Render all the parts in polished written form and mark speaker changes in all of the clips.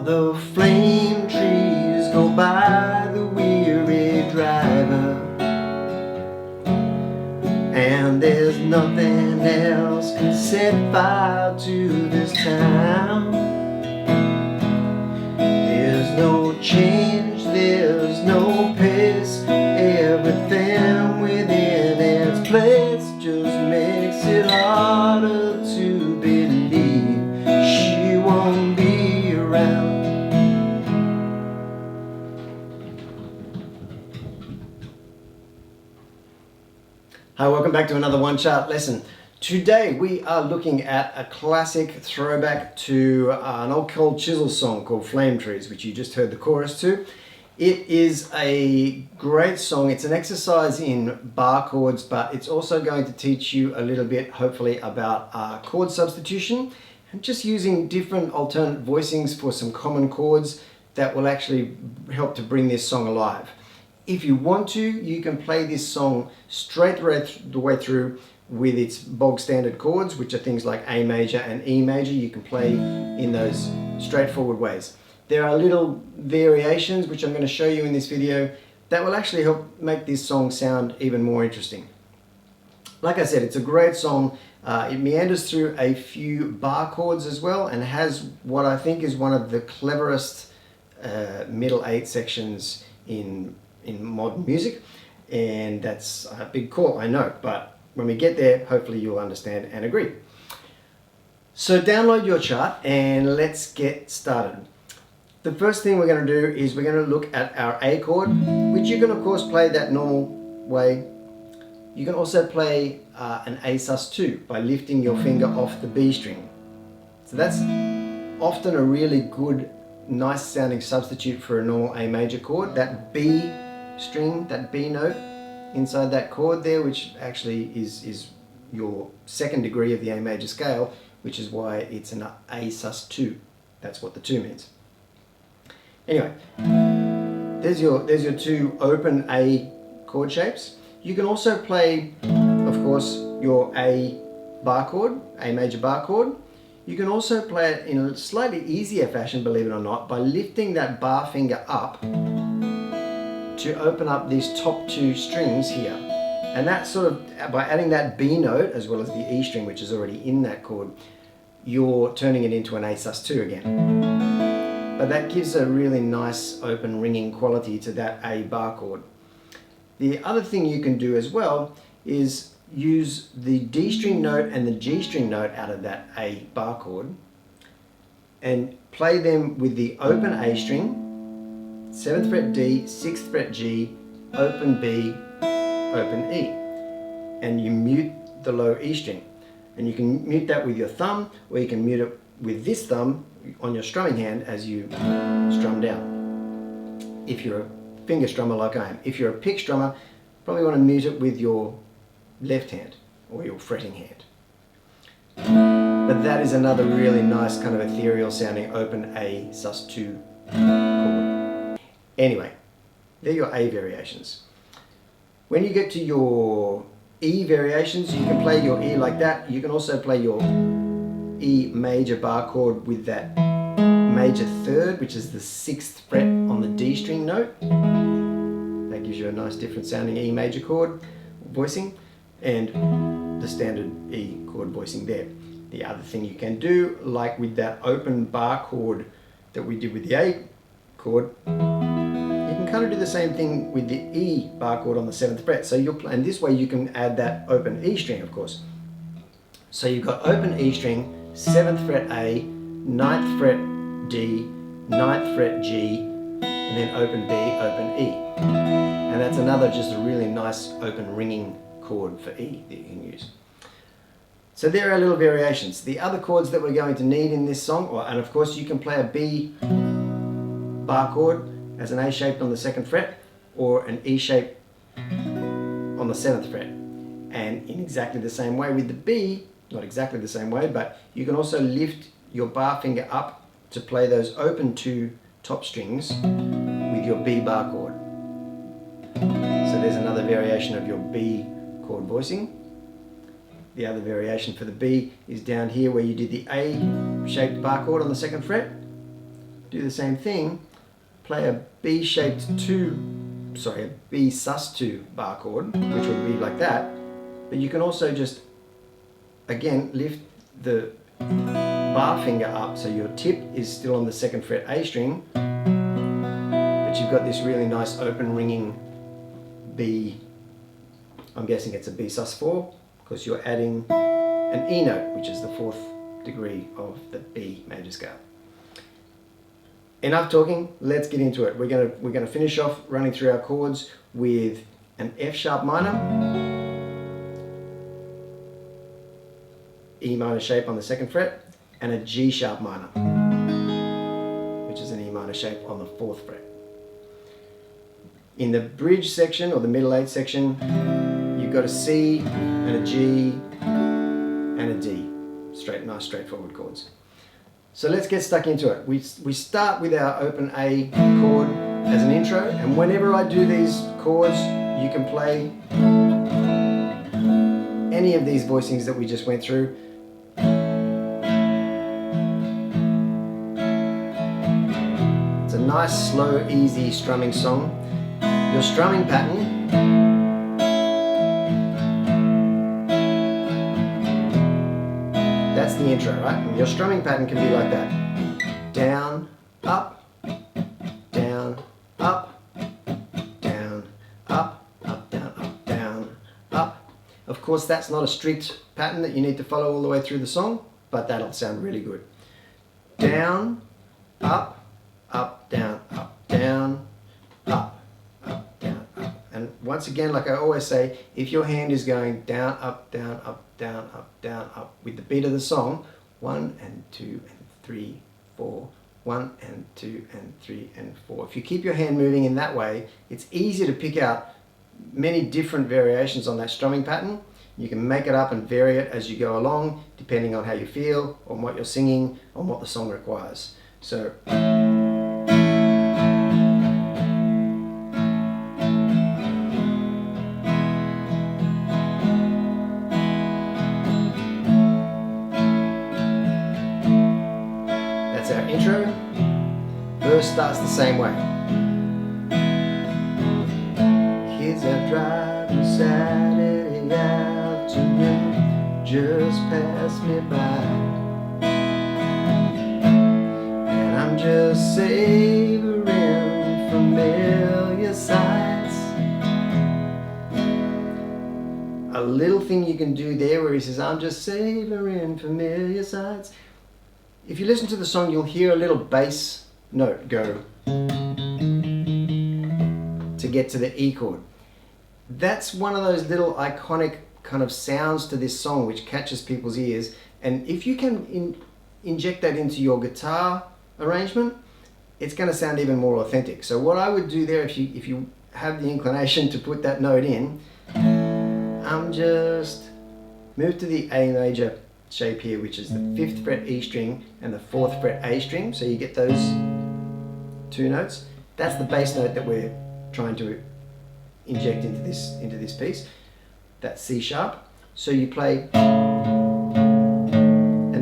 Speaker 1: the flame trees go by the weary driver, and there's nothing else can set fire to this town. There's no change, there's no pace, everything within its place just makes it harder to believe she won't be around. Hi, welcome back to another One Chart lesson. Today we are looking at a classic throwback to an old Cold Chisel song called Flame Trees, which you just heard the chorus to. It is a great song. It's an exercise in bar chords, but it's also going to teach you a little bit, hopefully, about chord substitution and just using different alternate voicings for some common chords that will actually help to bring this song alive. If you want to, you can play this song straight the way through with its bog standard chords, which are things like A major and E major. You can play in those straightforward ways. There are little variations, which I'm going to show you in this video, that will actually help make this song sound even more interesting. Like I said, it's a great song. It meanders through a few bar chords as well, and has what I think is one of the cleverest middle eight sections in modern music, and that's a big call, I know, but when we get there, hopefully you'll understand and agree. So download your chart and let's get started. The first thing we're going to do is we're going to look at our A chord, which you can of course play that normal way. You can also play an A sus2 by lifting your finger off the B string. So that's often a really good, nice sounding substitute for a normal A major chord. That B string, that B note inside that chord there, which actually is your second degree of the A major scale, which is why it's an A sus2. That's what the 2 means. Anyway, there's your two open A chord shapes. You can also play, of course, your A bar chord, A major bar chord. You can also play it in a slightly easier fashion, believe it or not, by lifting that bar finger up to open up these top 2 strings here. And that sort of, by adding that B note as well as the E string, which is already in that chord, you're turning it into an A sus2 again. But that gives a really nice open ringing quality to that A bar chord. The other thing you can do as well is use the D string note and the G string note out of that A bar chord and play them with the open A string, 7th fret D, 6th fret G, open B, open E, and you mute the low E string. And you can mute that with your thumb, or you can mute it with this thumb on your strumming hand as you strum down, if you're a finger strummer like I am. If you're a pick strummer, probably want to mute it with your left hand or your fretting hand. But that is another really nice kind of ethereal sounding open A sus2 chord. Anyway, they're your A variations. When you get to your E variations, you can play your E like that. You can also play your E major bar chord with that major third, which is the 6th fret on the D string note. That gives you a nice different sounding E major chord voicing, and the standard E chord voicing there. The other thing you can do, like with that open bar chord that we did with the A chord, you can kind of do the same thing with the E bar chord on the 7th fret. So and this way you can add that open E string, of course. So you've got open E string, 7th fret A, 9th fret D, 9th fret G, and then open B, open E. And that's another just a really nice open ringing chord for E that you can use. So there are little variations. The other chords that we're going to need in this song, and of course you can play a B bar chord as an A shape on the 2nd fret, or an E shape on the 7th fret. And in exactly the same way with the B, not exactly the same way, but you can also lift your bar finger up to play those open 2 top strings with your B bar chord. So there's another variation of your B chord voicing. The other variation for the B is down here where you did the A shaped bar chord on the 2nd fret, do the same thing, play a B sus2 bar chord, which would be like that. But you can also just, again, lift the bar finger up so your tip is still on the 2nd fret A string, but you've got this really nice open ringing B. I'm guessing it's a B sus4 because you're adding an E note, which is the 4th degree of the B major scale. Enough talking, let's get into it. We're gonna finish off running through our chords with an F sharp minor, E minor shape on the 2nd fret, and a G sharp minor, which is an E minor shape on the 4th fret. In the bridge section, or the middle 8 section, you've got a C and a G and a D. Nice straightforward chords. So let's get stuck into it. We start with our open A chord as an intro, and whenever I do these chords, you can play any of these voicings that we just went through. It's a nice, slow, easy strumming song. Your strumming pattern that's the intro, right? And your strumming pattern can be like that. Down, up, down, up, down, up, up, down, up, down, up. Of course, that's not a strict pattern that you need to follow all the way through the song, but that'll sound really good. Down, up, up, down, up, down, up, up, down, up. And once again, like I always say, if your hand is going down, up, down, up, down, up, down, up, with the beat of the song, 1 and 2 and 3, 4, 1 and 2 and 3 and 4. If you keep your hand moving in that way, it's easy to pick out many different variations on that strumming pattern. You can make it up and vary it as you go along, depending on how you feel, on what you're singing, on what the song requires. So that's our intro. Verse starts the same way. Kids are driving Saturday afternoon, just pass me by, and I'm just savoring familiar sights. A little thing you can do there where he says, I'm just savoring familiar sights. If you listen to the song, you'll hear a little bass note go to get to the E chord. That's one of those little iconic kind of sounds to this song which catches people's ears, and if you can inject that into your guitar arrangement, it's going to sound even more authentic. So what I would do there, if you have the inclination to put that note in, I'm just move to the A major shape here, which is the 5th fret E string and the 4th fret A string, so you get those two notes. That's the bass note that we're trying to inject into this piece. That's C sharp. So you play, and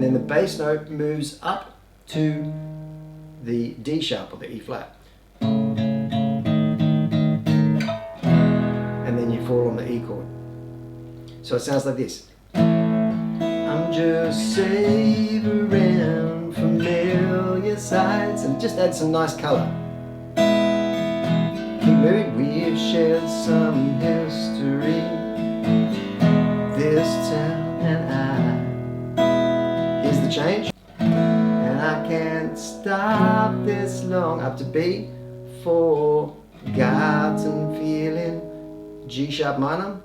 Speaker 1: then the bass note moves up to the D sharp or the E flat, and then you fall on the E chord. So it sounds like this. I'm just savoring familiar sights, and just add some nice color. Keep moving. We've shared some history, this town and I. Here's the change. And I can't stop this long, up to B, forgotten feeling, G sharp minor,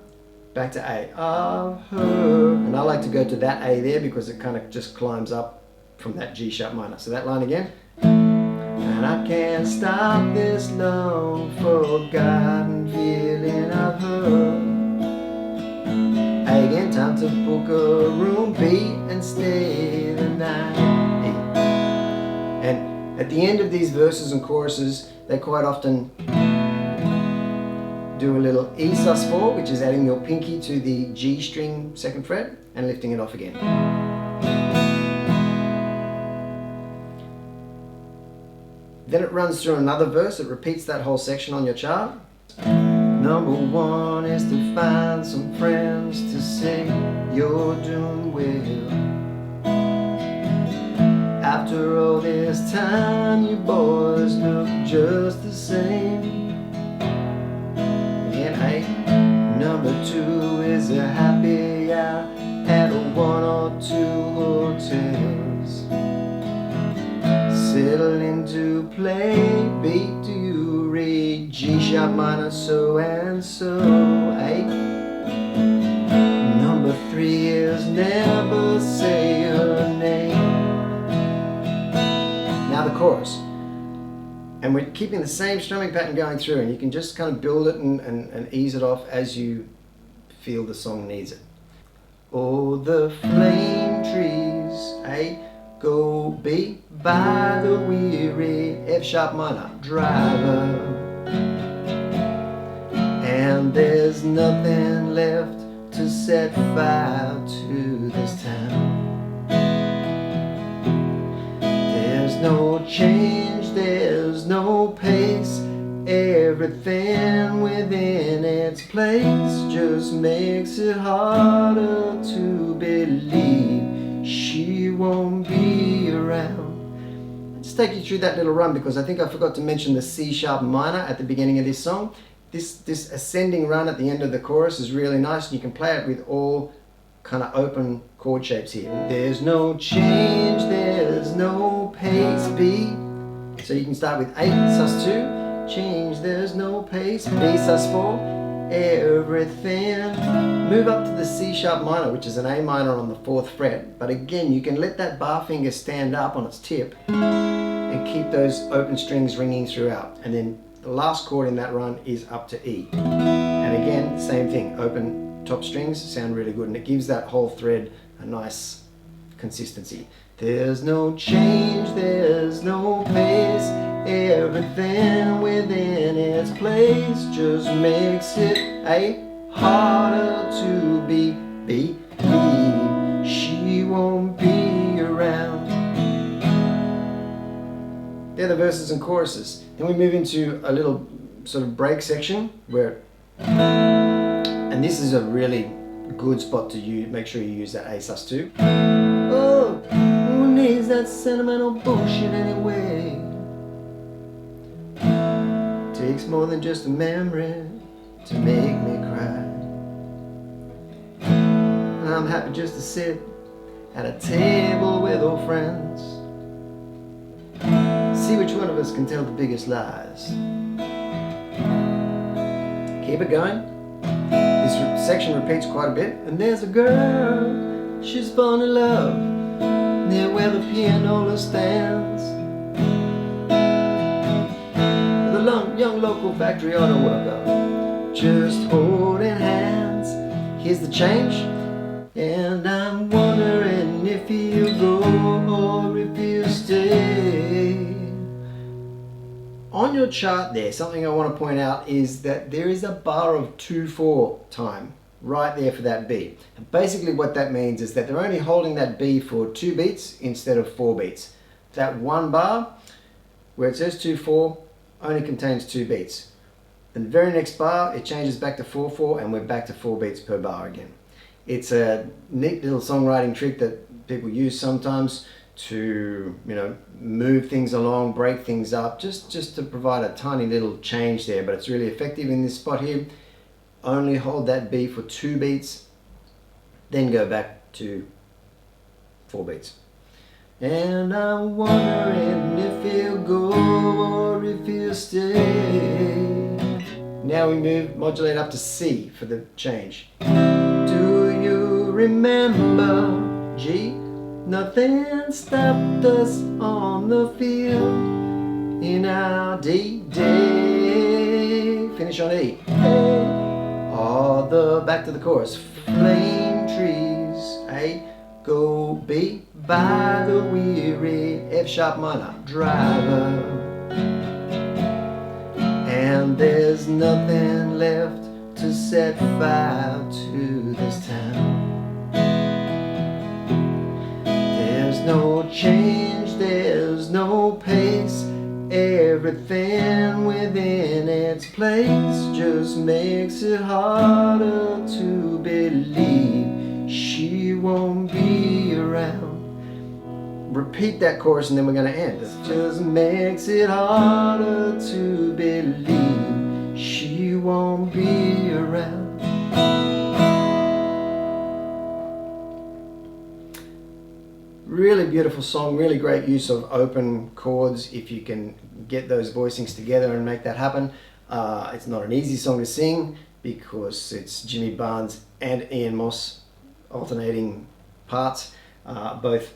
Speaker 1: back to A, of her. And I like to go to that A there because it kind of just climbs up from that G sharp minor. So that line again. And I can't stop this long forgotten feeling of her. A again, time to book a room, B, and stay the night. E. And at the end of these verses and choruses, they quite often do a little E sus4, which is adding your pinky to the G string 2nd fret and lifting it off again. Then it runs through another verse. It repeats that whole section on your chart. Number one is to find some friends to say you're doing well. After all this time, you boys look just the same. Again, A. Number two is a happy hour at one or two hotels. Settle into play. B. Do you read G sharp minor so and so? A. Number three is never say her name. Now the chorus. And we're keeping the same strumming pattern going through, and you can just kind of build it and ease it off as you feel the song needs it. Oh, the flame trees, A, go B, by the weary F sharp minor driver. And there's nothing left to set fire to this town. There's no change, there's no pace. Everything within its place just makes it harder to believe she won't be around. I'll just take you through that little run because I think I forgot to mention the C sharp minor at the beginning of this song. This ascending run at the end of the chorus is really nice, and you can play it with all kind of open chord shapes here. There's no change, there's no pace, B. So you can start with A sus2. Change, there's no pace, B sus4, everything. Move up to the C sharp minor, which is an A minor on the 4th fret. But again, you can let that bar finger stand up on its tip and keep those open strings ringing throughout. And then the last chord in that run is up to E. And again, same thing, open top strings sound really good, and it gives that whole thread a nice consistency. There's no change, there's no pace. Everything within its place just makes it A, harder to believe she won't be around. They're the verses and choruses. Then we move into a little sort of break section where, and this is a really good spot to use. Make sure you use that A sus2. Oh, who needs that sentimental bullshit anyway? Takes more than just a memory to make me cry. And I'm happy just to sit at a table with old friends. See which one of us can tell the biggest lies. Keep it going. This section repeats quite a bit. And there's a girl, she's fallen in love near where the pianola stands. Young local factory auto worker, just holding hands. Here's the change, and I'm wondering if you go or if you stay. On your chart there, something I want to point out is that there is a bar of 2/4 time right there for that B. And basically what that means is that they're only holding that B for 2 beats instead of 4 beats. That one bar where it says 2/4 only contains 2 beats. The very next bar, it changes back to 4/4, and we're back to 4 beats per bar again. It's a neat little songwriting trick that people use sometimes to, move things along, break things up, just to provide a tiny little change there. But it's really effective in this spot here. Only hold that B for 2 beats, then go back to 4 beats. And I'm wondering if you go or if you stay. Now we modulate up to C for the change. Do you remember G? Nothing stopped us on the field in our D-Day. Finish on E. Back to the chorus. Flame trees, A, go B, by the weary F sharp minor driver. And there's nothing left to set fire to this town. There's no change, there's no pace. Everything within its place just makes it harder to believe she won't be around. Repeat that chorus and then we're going to end. It just makes it harder to believe she won't be around. Really beautiful song, really great use of open chords if you can get those voicings together and make that happen. It's not an easy song to sing because it's Jimmy Barnes and Ian Moss alternating parts, both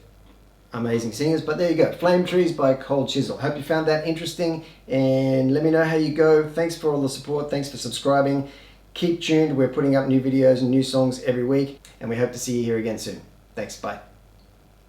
Speaker 1: amazing singers. But there you go, Flame Trees by Cold Chisel. Hope you found that interesting and let me know how you go. Thanks for all the support, thanks for subscribing. Keep tuned, we're putting up new videos and new songs every week and we hope to see you here again soon. Thanks, bye.